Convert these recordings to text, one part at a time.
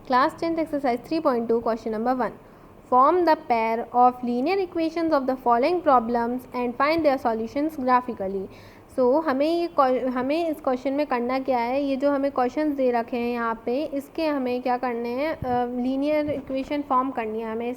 Class 10th exercise 3.2 question number 1. Form the pair of linear equations of the following problems and find their solutions graphically. हमें इस question में करना क्या है, ये जो हमें क्वेश्चंस दे रखे हैं यहाँ पे, इसके हमें क्या करने हैं, लीनियर इक्वेशन फॉर्म करनी है हमें,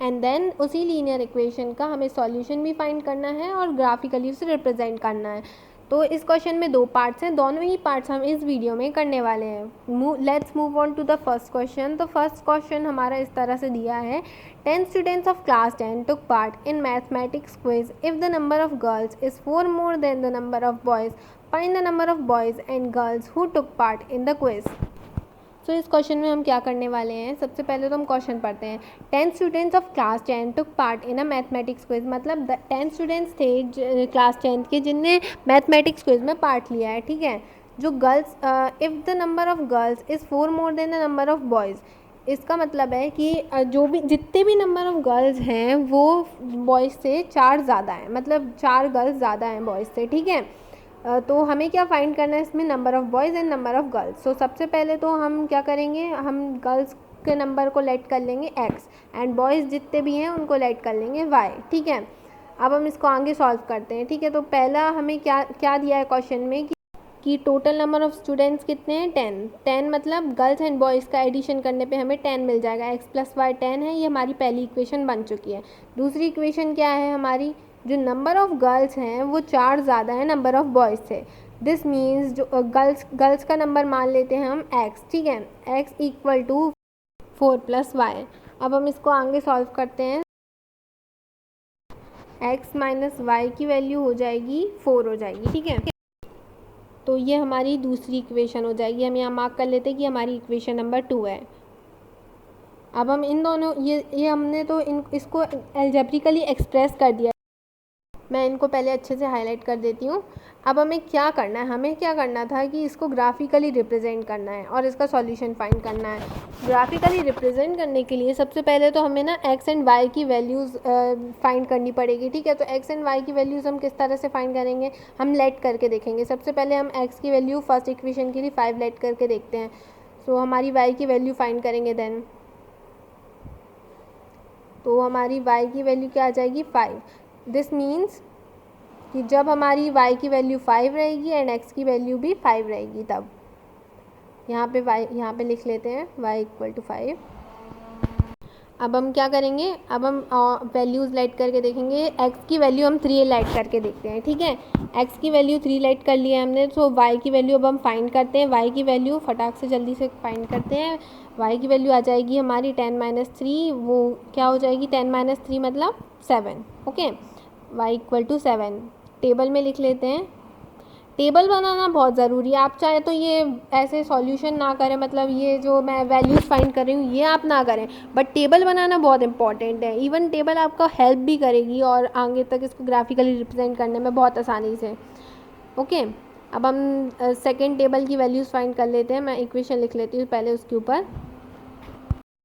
एंड देन उसी लीनियर इक्वेशन का हमें सॉल्यूशन भी फाइंड करना है और ग्राफिकली उसे रिप्रेजेंट करना है। तो इस क्वेश्चन में 2 पार्ट्स हैं, दोनों ही पार्ट्स हम इस वीडियो में करने वाले हैं। Let's move on to the first question. तो फर्स्ट क्वेश्चन हमारा इस तरह से दिया है, 10 students of class 10 took part in mathematics quiz. If the number of girls is 4 more than the number of boys, find the number of boys and girls who took part in the quiz. तो इस question में हम क्या करने वाले हैं, सबसे पहले तो हम क्वेश्चन पढ़ते हैं। 10 students of class 10 took part in a mathematics quiz, मतलब 10 स्टूडेंट्स थे क्लास 10 के जिनने मैथमेटिक्स क्विज में पार्ट लिया है। ठीक है, जो girls, if the number of girls is 4 more than the number of boys, इसका मतलब है कि जितने भी नंबर ऑफ गर्ल्स हैं वो बॉयज़ से 4 ज़्यादा हैं, मतलब 4 गर्ल्स ज़्यादा हैं बॉयज़ से। ठीक है, तो हमें क्या फाइंड करना है इसमें, number of boys and number of girls. तो सबसे पहले तो हम क्या करेंगे, हम गर्ल्स के नंबर को लेट कर लेंगे x एंड बॉयज़ जितने भी हैं उनको लेट कर लेंगे y। ठीक है, अब हम इसको आगे सॉल्व करते हैं। ठीक है, तो पहला हमें क्या दिया है क्वेश्चन में कि टोटल नंबर ऑफ़ स्टूडेंट्स कितने हैं, 10 मतलब गर्ल्स एंड बॉयज़ का एडिशन करने पे हमें 10 मिल जाएगा। x + y 10 है, ये हमारी पहली इक्वेशन बन चुकी है। दूसरी इक्वेशन क्या है हमारी, जो नंबर ऑफ़ गर्ल्स हैं वो 4 ज़्यादा है नंबर ऑफ़ बॉयज़ से। दिस मीन्स जो गर्ल्स का नंबर मान लेते हैं हम x। ठीक है, x = 4 + y। अब हम इसको आगे सॉल्व करते हैं। x - y की वैल्यू हो जाएगी 4 हो जाएगी। ठीक है, तो ये हमारी दूसरी इक्वेशन हो जाएगी। हम यहाँ मार्क कर लेते हैं कि हमारी इक्वेशन नंबर 2 है। अब हम इन दोनों ये हमने तो इसको एल्जेब्रिकली एक्सप्रेस कर दिया। मैं इनको पहले अच्छे से हाईलाइट कर देती हूँ। अब हमें क्या करना है, हमें क्या करना था कि इसको ग्राफिकली रिप्रेजेंट करना है और इसका सॉल्यूशन फाइंड करना है। ग्राफिकली रिप्रेजेंट करने के लिए सबसे पहले तो हमें ना x एंड y की वैल्यूज़ फाइंड करनी पड़ेगी। ठीक है, तो x एंड y की वैल्यूज़ हम किस तरह से फाइंड करेंगे, हम लेट करके देखेंगे। सबसे पहले हम x की वैल्यू फर्स्ट इक्वेशन के लिए 5 लेट करके देखते हैं। सो हमारी y की वैल्यू फाइंड करेंगे देन, तो हमारी y की वैल्यू क्या आ जाएगी, 5। दिस मीन्स कि जब हमारी y की वैल्यू 5 रहेगी एंड x की वैल्यू भी 5 रहेगी, तब यहाँ पे लिख लेते हैं y = 5। अब हम क्या करेंगे, अब हम वैल्यूज़ लेट करके देखेंगे। x की वैल्यू हम 3 लेट करके देखते हैं। ठीक है, x की वैल्यू 3 लेट कर लिया हमने, तो y की वैल्यू अब हम फाइंड करते हैं। y की वैल्यू फटाक से जल्दी से फाइंड करते हैं। y की वैल्यू आ जाएगी हमारी 10 - 3, वो क्या हो जाएगी, 10 - 3 मतलब 7। ओके, y = 7 टेबल में लिख लेते हैं। टेबल बनाना बहुत ज़रूरी है। आप चाहे तो ये ऐसे सॉल्यूशन ना करें, मतलब ये जो मैं वैल्यूज़ फाइंड कर रही हूँ ये आप ना करें, बट टेबल बनाना बहुत इंपॉर्टेंट है। इवन टेबल आपका हेल्प भी करेगी और आगे तक इसको ग्राफिकली रिप्रेजेंट करने में बहुत आसानी से। ओके, अब हम सेकेंड टेबल की वैल्यूज़ फाइंड कर लेते हैं। मैं इक्वेशन लिख लेती हूँ पहले उसके ऊपर।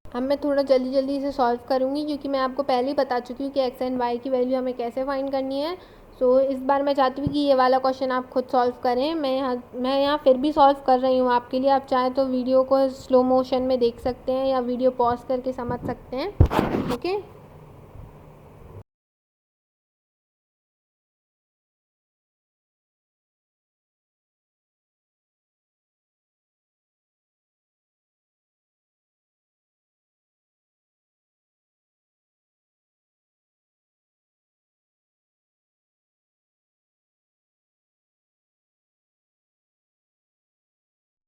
अब मैं थोड़ा जल्दी इसे सॉल्व करूँगी क्योंकि मैं आपको पहले ही बता चुकी हूँ कि x एंड y की वैल्यू हमें कैसे फाइंड करनी है। सो इस बार मैं चाहती हूँ कि ये वाला क्वेश्चन आप खुद सॉल्व करें। मैं यहाँ फिर भी सॉल्व कर रही हूँ आपके लिए। आप चाहें तो वीडियो को स्लो मोशन में देख सकते हैं या वीडियो पॉज करके समझ सकते हैं। ओके,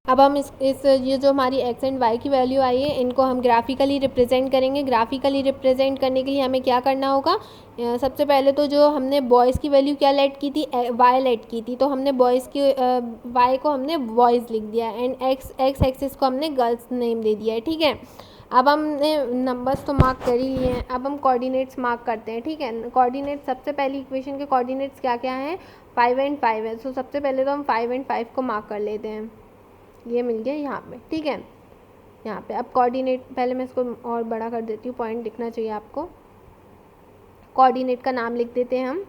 अब हम ये जो हमारी x एंड y की वैल्यू आई है, इनको हम ग्राफिकली रिप्रेजेंट करेंगे। ग्राफिकली रिप्रेजेंट करने के लिए हमें क्या करना होगा, सबसे पहले तो जो हमने बॉयज़ की वैल्यू क्या लेट की थी, y लेट की थी, तो हमने बॉयज़ की y को हमने बॉयज़ लिख दिया एंड x एक्सिस को हमने गर्ल्स नेम दे दिया है। ठीक है, अब हमने नंबर्स तो मार्क कर ही लिए हैं, अब हम कोऑर्डिनेट्स मार्क करते हैं। ठीक है, कोऑर्डिनेट्स सबसे पहली इक्वेशन के कोऑर्डिनेट्स क्या क्या हैं, 5 एंड 5 है। सो सबसे पहले तो हम 5 एंड 5 को मार्क कर लेते हैं। ये मिल गया यहाँ पे। ठीक है, यहाँ पे अब कोऑर्डिनेट, पहले मैं इसको और बड़ा कर देती हूँ, पॉइंट दिखना चाहिए आपको। कोऑर्डिनेट का नाम लिख देते हैं हम,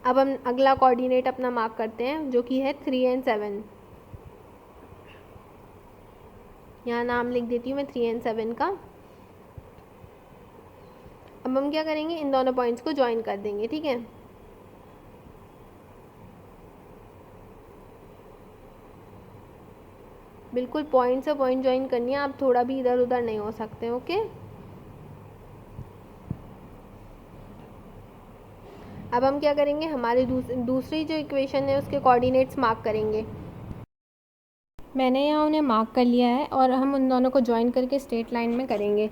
अब हम अगला कोऑर्डिनेट अपना मार्क करते हैं जो कि है 3 and 7। यहाँ नाम लिख देती हूँ मैं 3 and 7 का। अब हम क्या करेंगे, इन दोनों पॉइंट्स को ज्वाइन कर देंगे, ठीक है। बिल्कुल पॉइंट से पॉइंट ज्वाइन करनी है, आप थोड़ा भी इधर उधर नहीं हो सकते, ओके। अब हम क्या करेंगे, हमारी दूसरी जो इक्वेशन है उसके कोऑर्डिनेट्स मार्क करेंगे। मैंने यहाँ उन्हें मार्क कर लिया है और हम उन दोनों को ज्वाइन करके स्ट्रेट लाइन में करेंगे।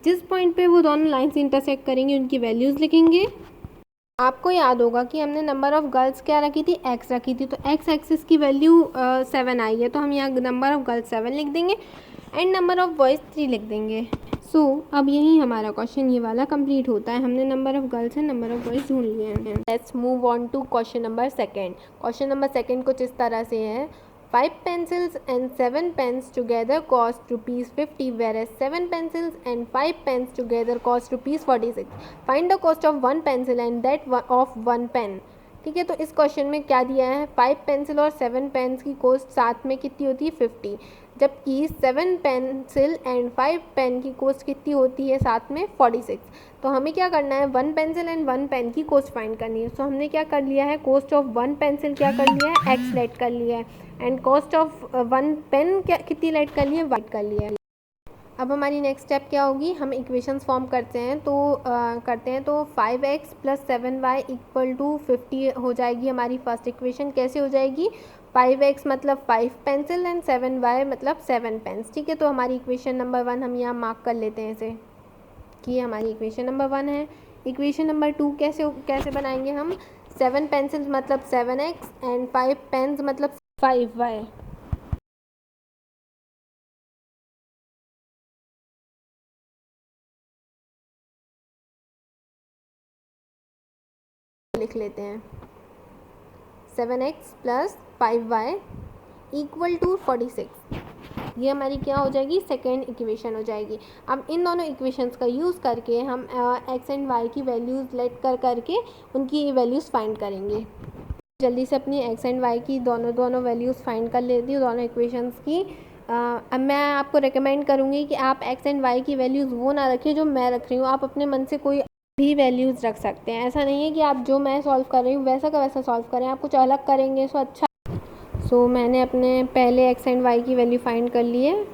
जिस पॉइंट पे वो दोनों लाइंस इंटरसेक्ट करेंगे उनकी वैल्यूज़ लिखेंगे। आपको याद होगा कि हमने नंबर ऑफ़ गर्ल्स क्या रखी थी, एक्स रखी थी, तो एक्स एक्सिस की वैल्यू 7 आई है, तो हम यहाँ नंबर ऑफ़ गर्ल्स 7 लिख देंगे एंड नंबर ऑफ़ बॉयज़ 3 लिख देंगे। सो अब यही हमारा क्वेश्चन ये वाला कंप्लीट होता है। हमने number of girls and number of boys ढूंढ लिए हैं। Let's move on to question number second. Question number second कुछ इस तरह से है, 5 pencils and 7 pens together cost ₹50, whereas 7 pencils and 5 pens together cost ₹46. Find the cost of 1 pencil and that of 1 pen. ठीक है, तो इस क्वेश्चन में क्या दिया है, 5 पेंसिल और 7 पेन्स की कॉस्ट साथ में कितनी होती है 50, जबकि 7 पेंसिल एंड 5 पेन की कॉस्ट कितनी होती है साथ में 46। तो हमें क्या करना है, 1 पेंसिल एंड 1 पेन की कॉस्ट फाइंड करनी है। तो हमने क्या कर लिया है, कॉस्ट ऑफ 1 पेंसिल क्या कर लिया है, एक्स लेट कर लिया है, एंड कॉस्ट ऑफ 1 पेन क्या कितनी लेट कर ली है, वाइट कर लिया है। अब हमारी नेक्स्ट स्टेप क्या होगी, हम इक्वेशंस फॉर्म करते हैं। तो 5x + 7y = 50 हो जाएगी हमारी फर्स्ट इक्वेशन। कैसे हो जाएगी, 5x मतलब 5 पेंसिल एंड 7y मतलब 7 पेन्स। ठीक है, तो हमारी इक्वेशन नंबर 1 हम यहाँ मार्क कर लेते हैं इसे कि ये हमारी इक्वेशन नंबर 1 है। इक्वेशन नंबर 2 कैसे बनाएंगे हम, 7 पेंसिल्स मतलब 7x एंड 5 पेन्स मतलब 5y। लिख लेते हैं 7x + 5y = 46। ये हमारी क्या हो जाएगी, सेकेंड इक्वेशन हो जाएगी। अब इन दोनों इक्वेशंस का यूज़ करके हम x एंड y की वैल्यूज़ लेट करके उनकी वैल्यूज़ फाइंड करेंगे। जल्दी से अपनी x एंड y की दोनों वैल्यूज़ फाइंड कर लेती हूँ, दोनों इक्वेशंस की। अब मैं आपको रिकमेंड करूँगी कि आप x एंड y की वैल्यूज़ वो ना रखें जो मैं रख रही हूँ। आप अपने मन से कोई भी वैल्यूज़ रख सकते हैं। ऐसा नहीं है कि आप जो मैं सॉल्व कर रही हूँ वैसा का वैसा सॉल्व करें, आप कुछ अलग करेंगे सो अच्छा। सो मैंने अपने पहले x एंड y की वैल्यू फाइंड कर ली है।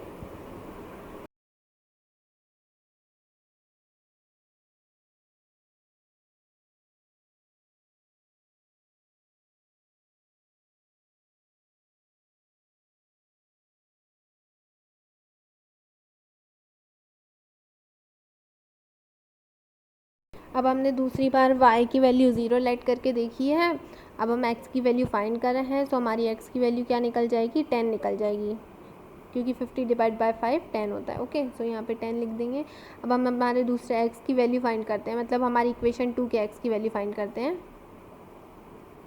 अब हमने दूसरी बार y की वैल्यू 0 लेट करके देखी है। अब हम x की वैल्यू फाइंड कर रहे हैं, तो हमारी x की वैल्यू क्या निकल जाएगी, 10 निकल जाएगी, क्योंकि 50 / 5 10 होता है। ओके, सो यहाँ पे 10 लिख देंगे। अब हम हमारे दूसरे x की वैल्यू फाइंड करते हैं, मतलब हमारी इक्वेशन 2 के x की वैल्यू फाइंड करते हैं।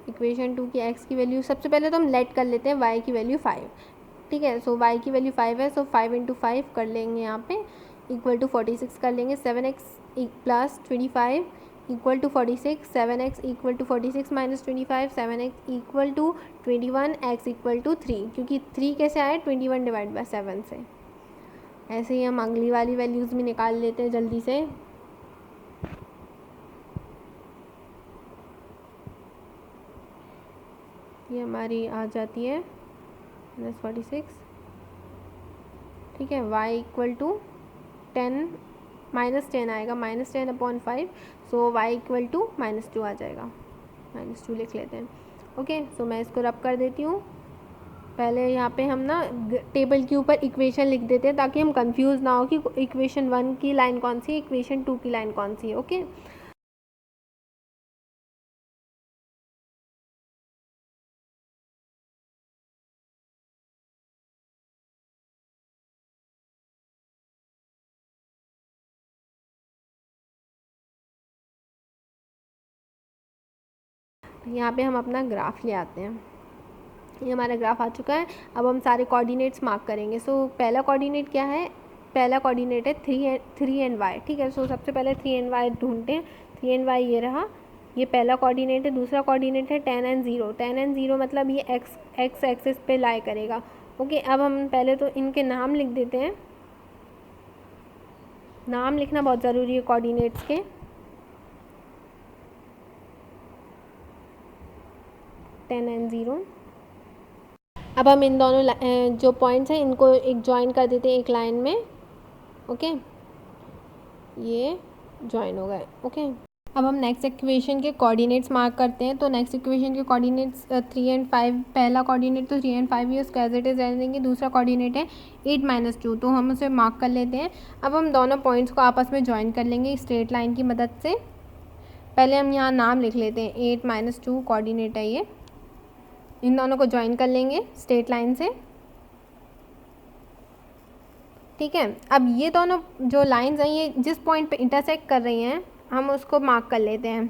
इक्वेशन 2 की x की वैल्यू सबसे पहले तो हम लेट कर लेते हैं y की वैल्यू 5। ठीक है, सो y की वैल्यू 5 है, सो 5 × 5 कर लेंगे यहाँ पे = 46 कर लेंगे। 7x + 25 = 46, 7x = 46 - 25, 7x = 21, x = 3, क्योंकि 3 कैसे आए, 21 / 7 से। ऐसे ही हम अगली वाली वैल्यूज़ भी निकाल लेते हैं जल्दी से। ये हमारी आ जाती है -46। ठीक है, y = 10 -10 आएगा, -10/5, सो y = -2 आ जाएगा, -2 लिख लेते हैं। ओके, सो मैं इसको रब कर देती हूँ। पहले यहाँ पे हम ना टेबल के ऊपर इक्वेशन लिख देते हैं ताकि हम कंफ्यूज ना हो कि इक्वेशन 1 की लाइन कौन सी है, इक्वेशन 2 की लाइन कौन सी है। ओके, यहाँ पे हम अपना ग्राफ ले आते हैं। ये हमारा ग्राफ आ चुका है। अब हम सारे कोऑर्डिनेट्स मार्क करेंगे। सो पहला कोऑर्डिनेट क्या है, पहला कोऑर्डिनेट है 3 and y। ठीक है, सो सबसे पहले 3 and y ढूंढते हैं। 3 and y ये रहा, ये पहला कोऑर्डिनेट है, दूसरा कोऑर्डिनेट है tan एंड 0। tan एंड 0 मतलब ये एक्स एक्सिस पे लाई करेगा। ओके, अब हम पहले तो इनके नाम लिख देते हैं। नाम लिखना बहुत ज़रूरी है कोऑर्डिनेट्स के। tan and 0। अब हम इन दोनों जो पॉइंट्स हैं इनको एक ज्वाइन कर देते हैं एक लाइन में। ओके, ये ज्वाइन हो गए। ओके, अब हम नेक्स्ट इक्वेशन के कोऑर्डिनेट्स मार्क करते हैं। तो नेक्स्ट इक्वेशन के कोऑर्डिनेट्स 3 एंड 5, पहला कोऑर्डिनेट तो 3 एंड 5 ही उसको एज इट इज़ रहने देंगे। दूसरा कोऑर्डिनेट है 8 - 2, तो हम उसे मार्क कर लेते हैं। अब हम दोनों पॉइंट्स को आपस में ज्वाइन कर लेंगे स्ट्रेट लाइन की मदद से। पहले हम यहाँ नाम लिख लेते हैं, 8 - 2 कोऑर्डिनेट है ये। इन दोनों को ज्वाइन कर लेंगे स्ट्रेट लाइन से। ठीक है, अब ये दोनों जो लाइंस हैं ये जिस पॉइंट पे इंटरसेक्ट कर रही हैं हम उसको मार्क कर लेते हैं।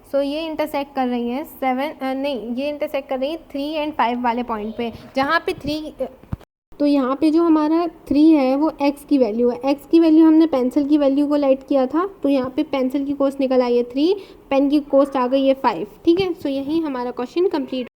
सो ये इंटरसेक्ट कर रही हैं 7 नहीं, ये इंटरसेक्ट कर रही हैं 3 एंड 5 वाले पॉइंट पे, जहाँ पे 3 तो यहाँ पे जो हमारा 3 है वो x की वैल्यू है। x की वैल्यू हमने पेंसिल की वैल्यू को लाइट किया था, तो यहाँ पे पेंसिल की कॉस्ट निकल आई है 3, पेन की कॉस्ट आ गई है 5। ठीक है, सो यही हमारा क्वेश्चन कंप्लीट